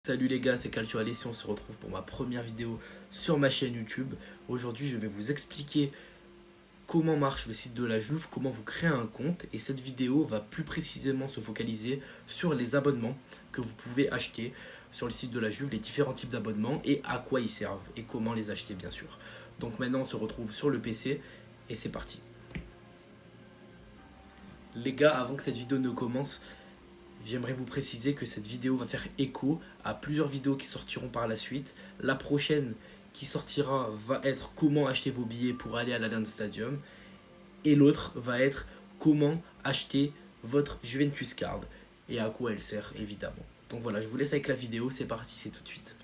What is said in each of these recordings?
Salut les gars, c'est Calcio Alessi, on se retrouve pour ma première vidéo sur ma chaîne YouTube. Aujourd'hui, je vais vous expliquer comment marche le site de la Juve, comment vous créez un compte. Et cette vidéo va plus précisément se focaliser sur les abonnements que vous pouvez acheter sur le site de la Juve, les différents types d'abonnements et à quoi ils servent et comment les acheter bien sûr. Donc maintenant, on se retrouve sur le PC et c'est parti. Les gars, avant que cette vidéo ne commence, j'aimerais vous préciser que cette vidéo va faire écho à plusieurs vidéos qui sortiront par la suite. La prochaine qui sortira va être comment acheter vos billets pour aller à l'Allianz Stadium. Et l'autre va être comment acheter votre Juventus Card et à quoi elle sert évidemment. Donc voilà, je vous laisse avec la vidéo, c'est parti, c'est tout de suite.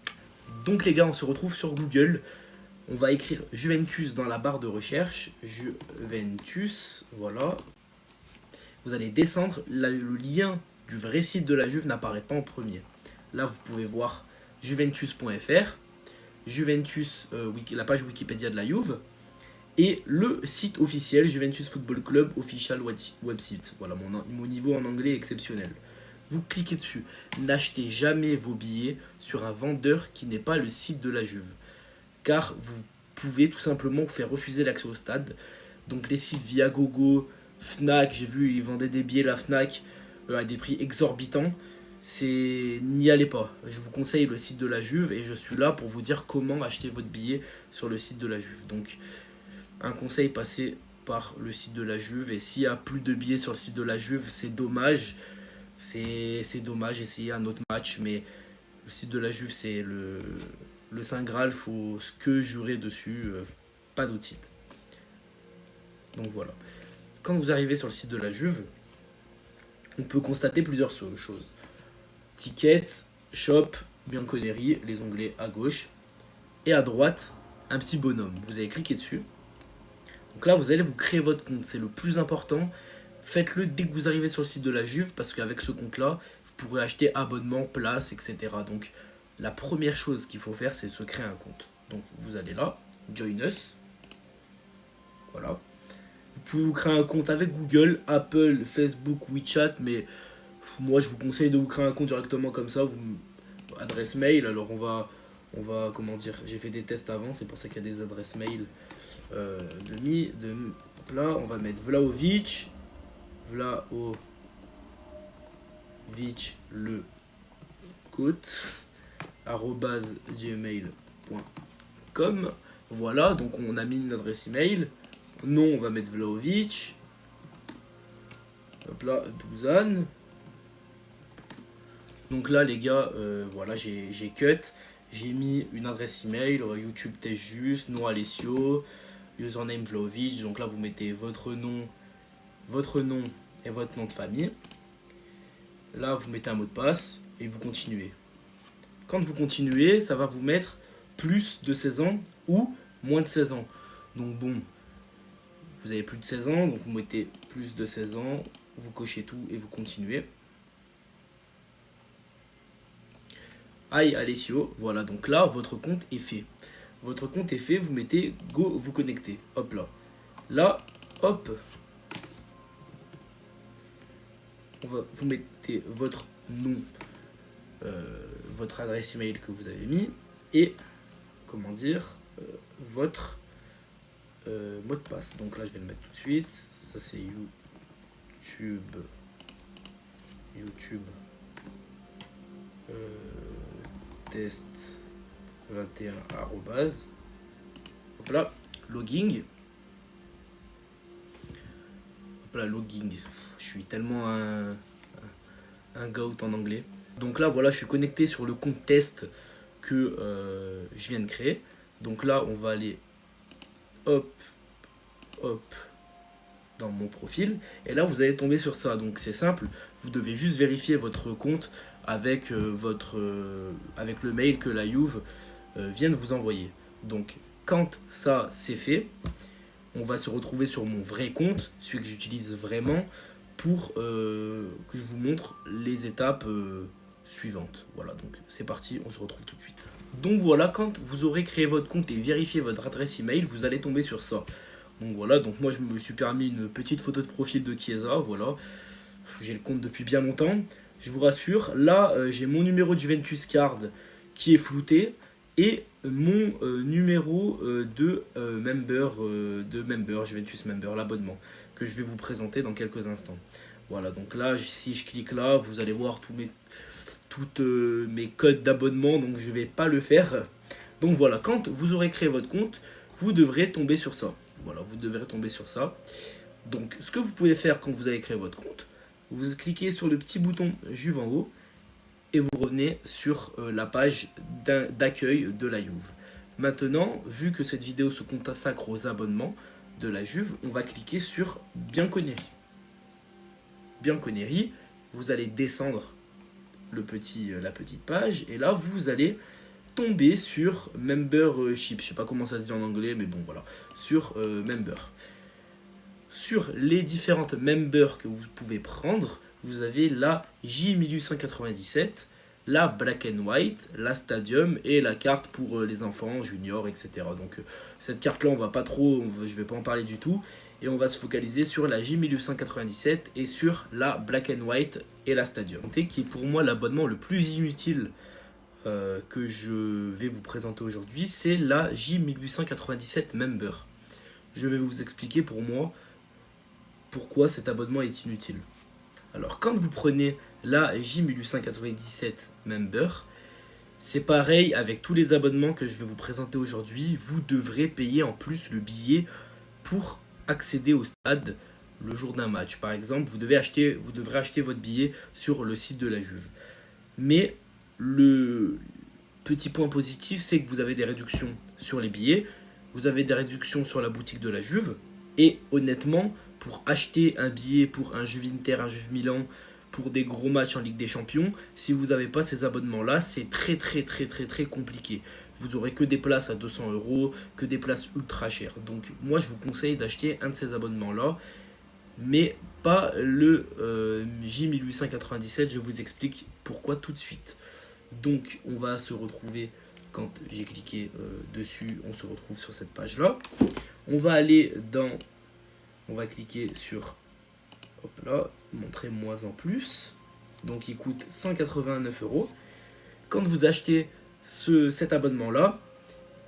Donc les gars, on se retrouve sur Google. On va écrire Juventus dans la barre de recherche. Juventus, voilà. Vous allez descendre, le lien du vrai site de la Juve n'apparaît pas en premier. Là, vous pouvez voir juventus.fr, Juventus, la page Wikipédia de la Juve, et le site officiel Juventus Football Club Official Website. Voilà, mon niveau en anglais est exceptionnel. Vous cliquez dessus. N'achetez jamais vos billets sur un vendeur qui n'est pas le site de la Juve, car vous pouvez tout simplement vous faire refuser l'accès au stade. Donc les sites Viagogo, Fnac, j'ai vu ils vendaient des billets la Fnac à des prix exorbitants. N'y allez pas. Je vous conseille le site de la Juve et je suis là pour vous dire comment acheter votre billet sur le site de la Juve. Donc un conseil, passez par le site de la Juve, et s'il y a plus de billets sur le site de la Juve, c'est dommage. C'est dommage, essayez un autre match, mais le site de la Juve c'est le Saint Graal, faut ce que jurer dessus, pas d'autre site. Donc voilà. Quand vous arrivez sur le site de la Juve, on peut constater plusieurs choses. Ticket, shop, bianconeri, les onglets à gauche. Et à droite, un petit bonhomme. Vous allez cliquer dessus. Donc là, vous allez vous créer votre compte. C'est le plus important. Faites-le dès que vous arrivez sur le site de la Juve, parce qu'avec ce compte-là, vous pourrez acheter abonnement, place, etc. Donc la première chose qu'il faut faire, c'est se créer un compte. Donc vous allez là, Join Us. Voilà. Vous pouvez vous créer un compte avec Google, Apple, Facebook, WeChat, mais moi je vous conseille de vous créer un compte directement comme ça. Adresse mail, alors on va comment dire, j'ai fait des tests avant, c'est pour ça qu'il y a des adresses mail là, on va mettre Vlahovic le coach @gmail.com. Voilà, donc on a mis une adresse email. Non, on va mettre Vlahovic. Hop là, Douzan. Donc là, les gars, voilà, j'ai cut. J'ai mis une adresse email, YouTube test juste, nom Alessio, username Vlahovic. Donc là, vous mettez votre nom et votre nom de famille. Là, vous mettez un mot de passe et vous continuez. Quand vous continuez, ça va vous mettre plus de 16 ans ou moins de 16 ans. Donc bon, vous avez plus de 16 ans, donc vous mettez plus de 16 ans, vous cochez tout et vous continuez. Aïe Alessio, voilà, donc là votre compte est fait. Votre compte est fait, vous mettez go vous connecter. Hop là. Là, hop. Vous mettez votre nom, votre adresse email que vous avez mis et comment dire votre mot de passe. Donc là je vais le mettre tout de suite. Ça c'est YouTube test 21 arrobase. Hop là, logging. Hop là, logging. Je suis tellement un goat en anglais. Donc là voilà, je suis connecté sur le compte test que je viens de créer. Donc là on va aller hop dans mon profil et là vous allez tomber sur ça. Donc c'est simple, vous devez juste vérifier votre compte avec avec le mail que la Juve vient de vous envoyer. Donc quand ça c'est fait, on va se retrouver sur mon vrai compte, celui que j'utilise vraiment, pour que je vous montre les étapes suivantes. Voilà, donc c'est parti, on se retrouve tout de suite. Donc voilà, quand vous aurez créé votre compte et vérifié votre adresse email, vous allez tomber sur ça. Donc voilà, donc moi je me suis permis une petite photo de profil de Chiesa, voilà. J'ai le compte depuis bien longtemps. je vous rassure, là, j'ai mon numéro de Juventus Card qui est flouté et mon numéro de member, Juventus Member, l'abonnement, que je vais vous présenter dans quelques instants. Voilà, donc là, si je clique là, vous allez voir toutes mes codes d'abonnement, donc je ne vais pas le faire. Donc voilà, quand vous aurez créé votre compte, vous devrez tomber sur ça. Voilà, vous devrez tomber sur ça. Donc, ce que vous pouvez faire quand vous avez créé votre compte, vous cliquez sur le petit bouton Juve en haut et vous revenez sur la page d'accueil de la Juve. Maintenant, vu que cette vidéo se consacre aux abonnements de la Juve, on va cliquer sur Bianconeri. Bianconeri, vous allez descendre la petite page et là, vous allez tomber sur Membership. Je sais pas comment ça se dit en anglais, mais bon, voilà. Sur Member. Sur les différentes members que vous pouvez prendre, vous avez la J1897, la Black and White, la Stadium et la carte pour les enfants, juniors, etc. Donc cette carte-là, je vais pas en parler du tout. Et on va se focaliser sur la J1897 et sur la Black and White et la Stadium, qui est pour moi l'abonnement le plus inutile que je vais vous présenter aujourd'hui. C'est la J1897 Member. Je vais vous expliquer pour moi pourquoi cet abonnement est inutile. Alors, quand vous prenez la J1897 Member, c'est pareil avec tous les abonnements que je vais vous présenter aujourd'hui. Vous devrez payer en plus le billet pour accéder au stade le jour d'un match. Par exemple, vous devrez acheter votre billet sur le site de la Juve. Mais le petit point positif, c'est que vous avez des réductions sur les billets, vous avez des réductions sur la boutique de la Juve, et honnêtement, pour acheter un billet pour un Juve Inter, un Juve Milan, pour des gros matchs en Ligue des Champions, si vous n'avez pas ces abonnements-là, c'est très compliqué. Vous aurez que des places à 200 €, que des places ultra chères. Donc moi, je vous conseille d'acheter un de ces abonnements-là, mais pas le J1897. Je vous explique pourquoi tout de suite. Donc on va se retrouver, quand j'ai cliqué dessus, on se retrouve sur cette page-là. On va cliquer sur, hop là, montrer moins en plus. Donc il coûte 189 €. Quand vous achetez cet abonnement-là,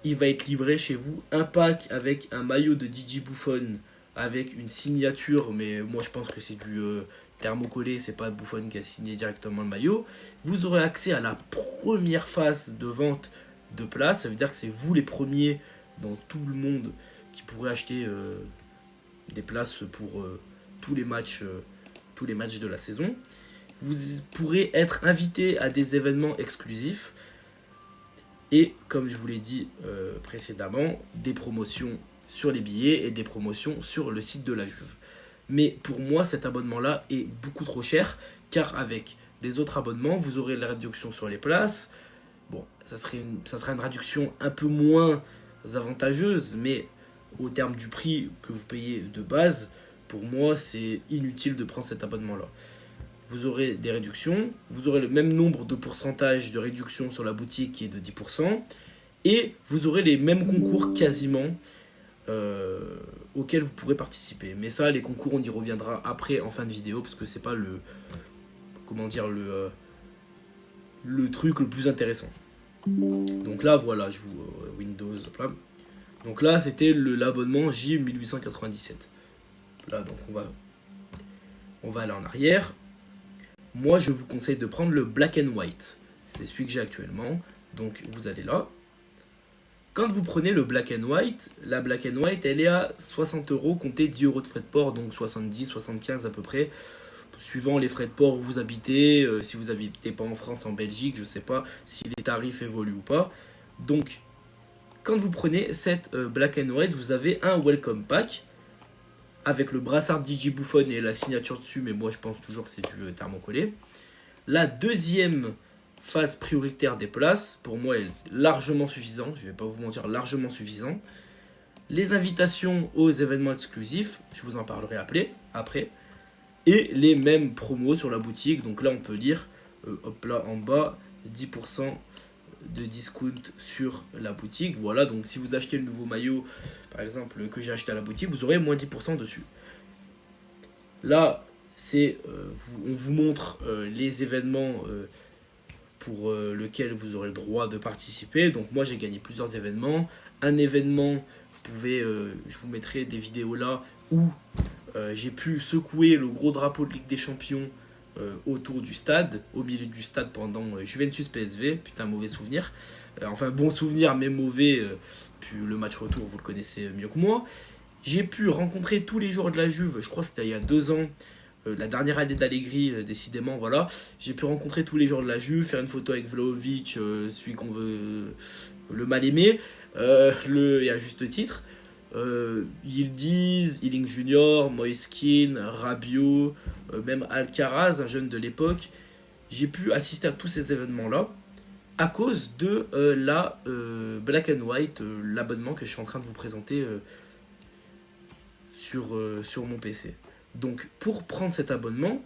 il va être livré chez vous un pack avec un maillot de DJ Buffon avec une signature, mais moi je pense que c'est du thermocollé, c'est pas Buffon qui a signé directement le maillot. Vous aurez accès à la première phase de vente de places, ça veut dire que c'est vous les premiers dans tout le monde qui pourraient acheter des places pour tous les matchs de la saison. Vous pourrez être invité à des événements exclusifs et, comme je vous l'ai dit précédemment, des promotions sur les billets et des promotions sur le site de la Juve. Mais pour moi, cet abonnement-là est beaucoup trop cher, car avec les autres abonnements, vous aurez la réduction sur les places. Bon, ça serait une réduction un peu moins avantageuse, mais au terme du prix que vous payez de base, pour moi, c'est inutile de prendre cet abonnement-là. Vous aurez des réductions, vous aurez le même nombre de pourcentage de réduction sur la boutique qui est de 10%, et vous aurez les mêmes concours quasiment auxquels vous pourrez participer. Mais ça, les concours, on y reviendra après en fin de vidéo, parce que c'est pas le truc le plus intéressant. Donc là, voilà, je vous Windows, hop là. Donc là, c'était l'abonnement J1897. Là, donc on va aller en arrière. Moi, je vous conseille de prendre le Black and White. C'est celui que j'ai actuellement. Donc, vous allez là. Quand vous prenez le Black and White, la Black and White, elle est à 60 €, comptez 10 € de frais de port, donc 70, 75 à peu près, suivant les frais de port où vous habitez, si vous n'habitez pas en France, en Belgique, je ne sais pas si les tarifs évoluent ou pas. Donc, quand vous prenez cette Black and White, vous avez un Welcome Pack avec le brassard DJ Buffon et la signature dessus, mais moi je pense toujours que c'est du thermocollé. La deuxième phase prioritaire des places, pour moi, est largement suffisant. Je ne vais pas vous mentir, largement suffisant. Les invitations aux événements exclusifs, je vous en parlerai après. Et les mêmes promos sur la boutique. Donc là, on peut lire, hop là, en bas, 10% de discount sur la boutique. Voilà, donc si vous achetez le nouveau maillot, par exemple, que j'ai acheté à la boutique, vous aurez moins 10% dessus. Là, c'est on vous montre les événements pour lesquels vous aurez le droit de participer. Donc moi j'ai gagné plusieurs événements. Un événement, je vous mettrai des vidéos là où j'ai pu secouer le gros drapeau de Ligue des Champions autour du stade, au milieu du stade pendant Juventus PSV. Putain, mauvais souvenir. Enfin, bon souvenir, mais mauvais. Puis le match retour, vous le connaissez mieux que moi. J'ai pu rencontrer tous les joueurs de la Juve, je crois que c'était il y a 2 ans, la dernière année d'Allegri, décidément, voilà. J'ai pu rencontrer tous les joueurs de la Juve, faire une photo avec Vlahovic, celui qu'on veut, le mal aimé, et à juste titre. Yildiz, Ealing Junior, Moiskin, Rabiot, même Alcaraz, un jeune de l'époque. J'ai pu assister à tous ces événements-là à cause de la Black and White, l'abonnement que je suis en train de vous présenter sur mon PC. Donc pour prendre cet abonnement,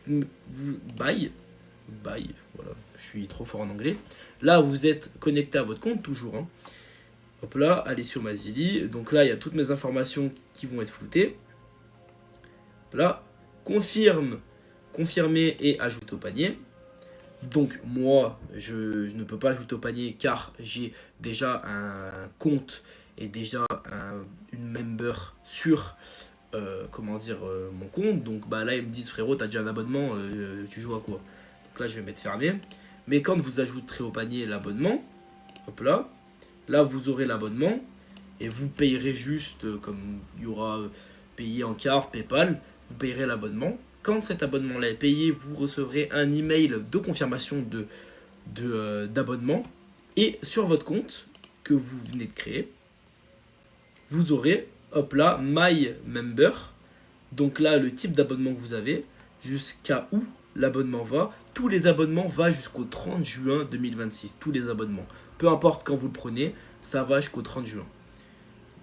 buy, voilà, je suis trop fort en anglais. Là vous êtes connecté à votre compte toujours. Hein. Hop là, allez sur Mazili. Donc là il y a toutes mes informations qui vont être floutées. Hop là, confirmer et ajouter au panier. Donc moi, je ne peux pas ajouter au panier car j'ai déjà un compte et déjà une member sur mon compte. Donc bah là ils me disent frérot, t'as déjà un abonnement, tu joues à quoi? Donc là je vais mettre fermé. Mais quand vous ajouterez au panier l'abonnement, hop là vous aurez l'abonnement et vous payerez juste comme il y aura payé en carte, PayPal, vous payerez l'abonnement. Quand cet abonnement-là est payé, vous recevrez un email de confirmation d'abonnement. Et sur votre compte que vous venez de créer, vous aurez, hop là, My Member. Donc là, le type d'abonnement que vous avez, jusqu'à où l'abonnement va. Tous les abonnements vont jusqu'au 30 juin 2026. Tous les abonnements. Peu importe quand vous le prenez, ça va jusqu'au 30 juin.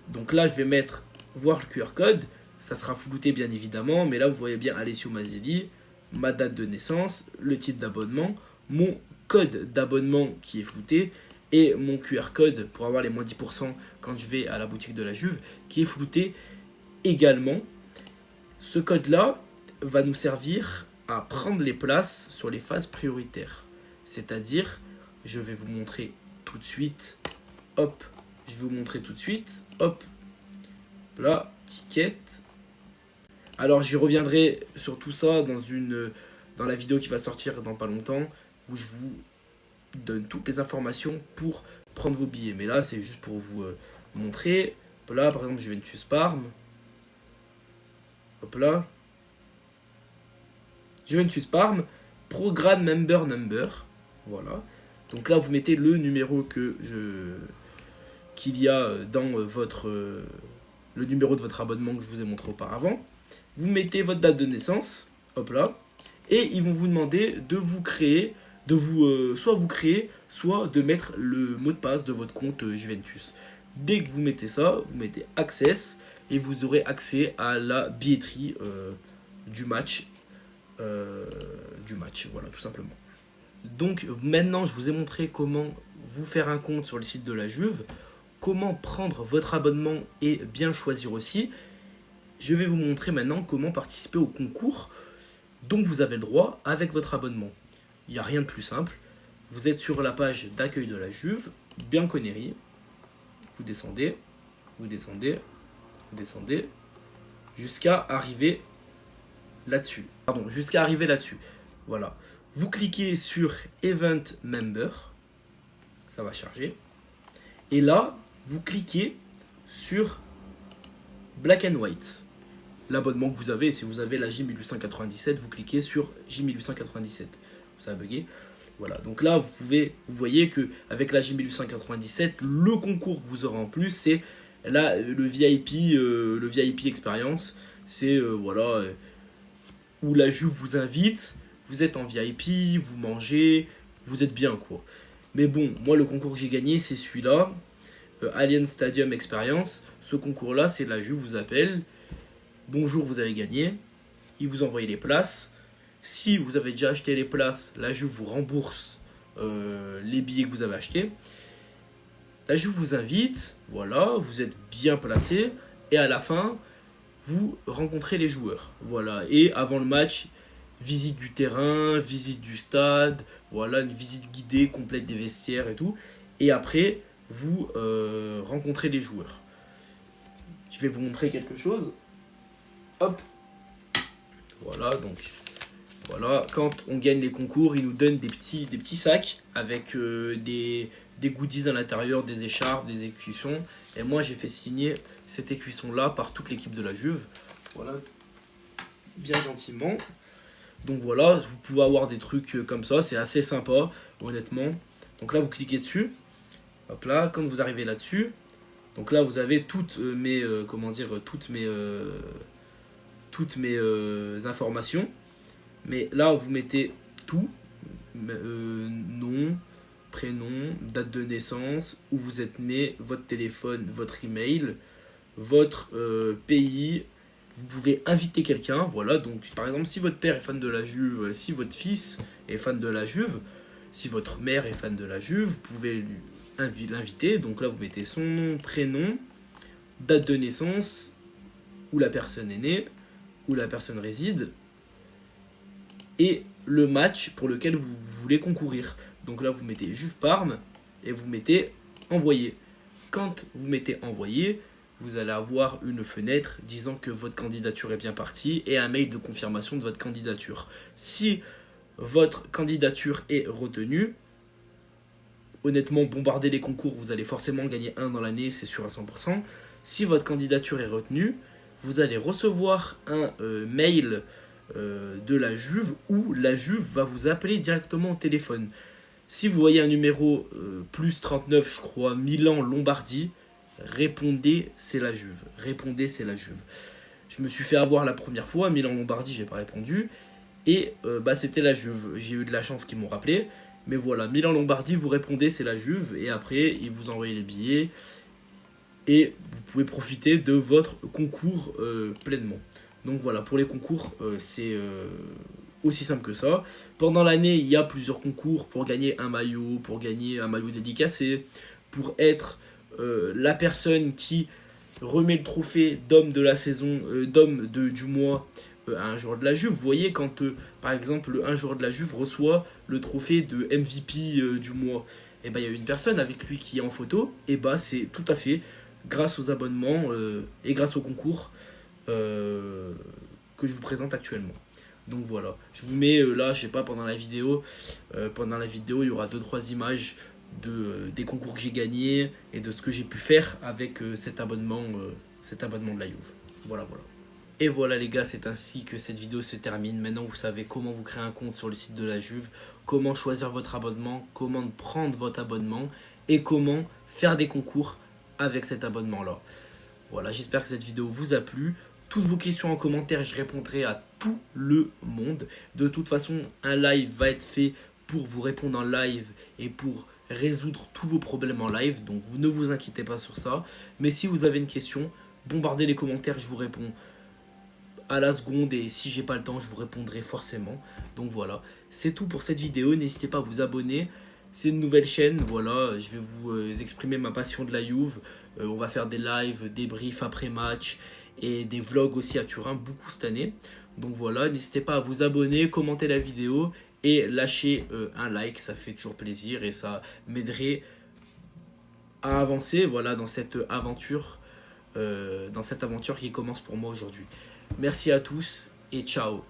Donc là, je vais mettre voir le QR code. Ça sera flouté bien évidemment, mais là vous voyez bien Alessio Maselli, ma date de naissance, le type d'abonnement, mon code d'abonnement qui est flouté et mon QR code pour avoir les moins 10% quand je vais à la boutique de la Juve qui est flouté également. Ce code là va nous servir à prendre les places sur les phases prioritaires. C'est-à-dire, je vais vous montrer tout de suite, hop, hop, là, ticket. Alors j'y reviendrai sur tout ça dans la vidéo qui va sortir dans pas longtemps, où je vous donne toutes les informations pour prendre vos billets. Mais là c'est juste pour vous montrer. Hop là par exemple Juventus Parme. Hop là. Juventus Parme, Programme Member Number. Voilà. Donc là vous mettez le numéro qu'il y a dans le numéro de votre abonnement que je vous ai montré auparavant. Vous mettez votre date de naissance, hop là, et ils vont vous demander de vous créer, soit vous créer, soit de mettre le mot de passe de votre compte Juventus. Dès que vous mettez ça, vous mettez Access et vous aurez accès à la billetterie du match, voilà, tout simplement. Donc maintenant, je vous ai montré comment vous faire un compte sur le site de la Juve, comment prendre votre abonnement et bien le choisir aussi. Je vais vous montrer maintenant comment participer au concours dont vous avez le droit avec votre abonnement. Il n'y a rien de plus simple. Vous êtes sur la page d'accueil de la Juve, Bianconeri. Vous descendez, jusqu'à arriver là-dessus. Voilà. Vous cliquez sur Event Member. Ça va charger. Et là, vous cliquez sur Black and White. L'abonnement que vous avez, si vous avez la J1897, vous cliquez sur J1897. Ça a bugué. Voilà, donc là, vous voyez qu'avec la J1897, le concours que vous aurez en plus, c'est là, le VIP Experience. C'est où la Juve vous invite, vous êtes en VIP, vous mangez, vous êtes bien, quoi. Mais bon, moi, le concours que j'ai gagné, c'est celui-là. Allianz Stadium Experience. Ce concours-là, c'est la Juve vous appelle. Bonjour, vous avez gagné. Ils vous envoient les places. Si vous avez déjà acheté les places, la Juve vous rembourse les billets que vous avez achetés. La Juve vous invite. Voilà, vous êtes bien placé. Et à la fin, vous rencontrez les joueurs. Voilà. Et avant le match, visite du terrain, visite du stade, voilà, une visite guidée complète des vestiaires et tout. Et après, vous rencontrez les joueurs. Je vais vous montrer quelque chose. Hop. Voilà, donc voilà, quand on gagne les concours, ils nous donnent des petits sacs avec des goodies à l'intérieur, des écharpes, des écussons. Et moi, j'ai fait signer cet écusson-là par toute l'équipe de la Juve. Voilà, bien gentiment. Donc voilà, vous pouvez avoir des trucs comme ça, c'est assez sympa, honnêtement. Donc là, vous cliquez dessus. Hop là, quand vous arrivez là-dessus, donc là, vous avez toutes mes, toutes mes informations. Mais là, vous mettez tout, nom, prénom, date de naissance, où vous êtes né, votre téléphone, votre email, votre pays. Vous pouvez inviter quelqu'un, voilà. Donc, par exemple, si votre père est fan de la Juve, si votre fils est fan de la Juve, si votre mère est fan de la Juve, vous pouvez l'inviter. Donc là, vous mettez son nom, prénom, date de naissance, où la personne est née, où la personne réside, et le match pour lequel vous voulez concourir. Donc là, vous mettez Juve Parme et vous mettez envoyer. Quand vous mettez envoyer, vous allez avoir une fenêtre disant que votre candidature est bien partie et un mail de confirmation de votre candidature. Si votre candidature est retenue, honnêtement, bombardez les concours, vous allez forcément gagner un dans l'année, c'est sûr à 100%. Si votre candidature est retenue, vous allez recevoir un mail de la Juve où la Juve va vous appeler directement au téléphone. Si vous voyez un numéro plus 39, je crois, Milan Lombardie, répondez, c'est la Juve. Répondez, c'est la Juve. Je me suis fait avoir la première fois, Milan Lombardie, j'ai pas répondu. Et c'était la Juve. J'ai eu de la chance qu'ils m'ont rappelé. Mais voilà, Milan Lombardie, vous répondez, c'est la Juve. Et après, ils vous envoient les billets. Et vous pouvez profiter de votre concours pleinement. Donc voilà, pour les concours, c'est aussi simple que ça. Pendant l'année, il y a plusieurs concours pour gagner un maillot dédicacé, pour être la personne qui remet le trophée d'homme de la saison, du mois à un joueur de la Juve. Vous voyez, quand par exemple un joueur de la Juve reçoit le trophée de MVP du mois, et il y a une personne avec lui qui est en photo, et c'est tout à fait grâce aux abonnements et grâce au concours que je vous présente actuellement. Donc voilà, je vous mets là, je sais pas, pendant la vidéo, il y aura 2-3 images des concours que j'ai gagnés et de ce que j'ai pu faire avec cet abonnement de la Juve. Voilà. Et voilà les gars, c'est ainsi que cette vidéo se termine. Maintenant vous savez comment vous créer un compte sur le site de la Juve, comment choisir votre abonnement, comment prendre votre abonnement et comment faire des concours avec cet abonnement là. Voilà, j'espère que cette vidéo vous a plu. Toutes vos questions en commentaire, je répondrai à tout le monde. De toute façon, un live va être fait pour vous répondre en live et pour résoudre tous vos problèmes en live. Donc ne vous inquiétez pas sur ça. Mais si vous avez une question, bombardez les commentaires, je vous réponds à la seconde. Et si j'ai pas le temps, je vous répondrai forcément. Donc voilà, c'est tout pour cette vidéo. N'hésitez pas à vous abonner. C'est une nouvelle chaîne, voilà, je vais vous exprimer ma passion de la Juve. On va faire des lives, des briefs après match et des vlogs aussi à Turin, beaucoup cette année. Donc voilà, n'hésitez pas à vous abonner, commenter la vidéo et lâcher un like, ça fait toujours plaisir et ça m'aiderait à avancer, voilà, dans cette aventure qui commence pour moi aujourd'hui. Merci à tous et ciao.